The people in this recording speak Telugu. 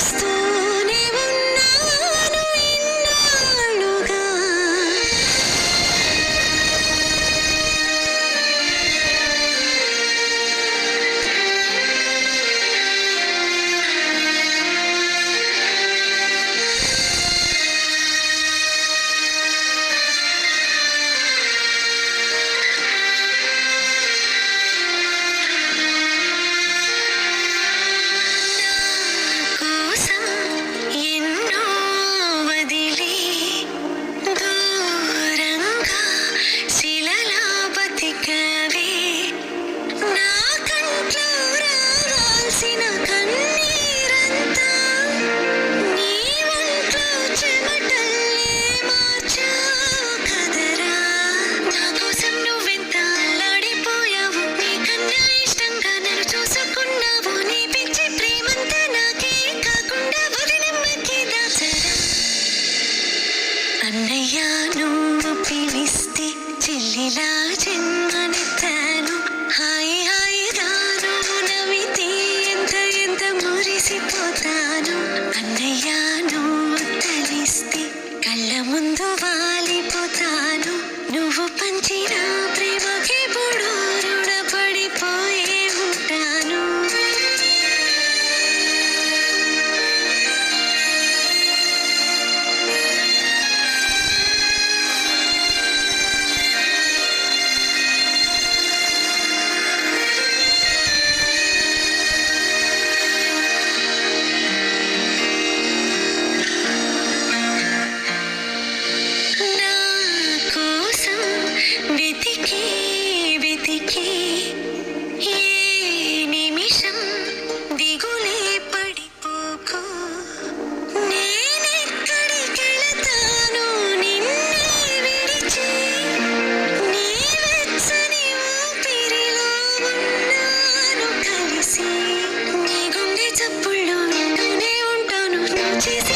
చూస్తూనే ఉన్నాను ఇన్నాళ్ళుగా. అన్నయ్య నువ్వు పిలిస్తే చెల్లిలా జన్మనెత్తాను. హాయి హాయిగాను నవ్వితే ఎంత ఎంత మురిసిపోతాను. అన్నయ్య నువ్వు తలిస్తే కళ్ళ ముందు వాలిపోతాను. నువ్వు పంచిన ప్రేమకి ఎప్పుడు రుణపడిపోయే ఉంటాను. వెతికి వెతికి ఏ నిమిషం దిగులే పడిపోకు. నేనెక్కడికెళతాను నిన్నే విడిచి. నీ వెచ్చని ఊపిరిలో ఉన్నాను కలిసి. నీ గుండె చప్పుళ్ళు వింటూనే ఉంటాను. నువ్వు చేసే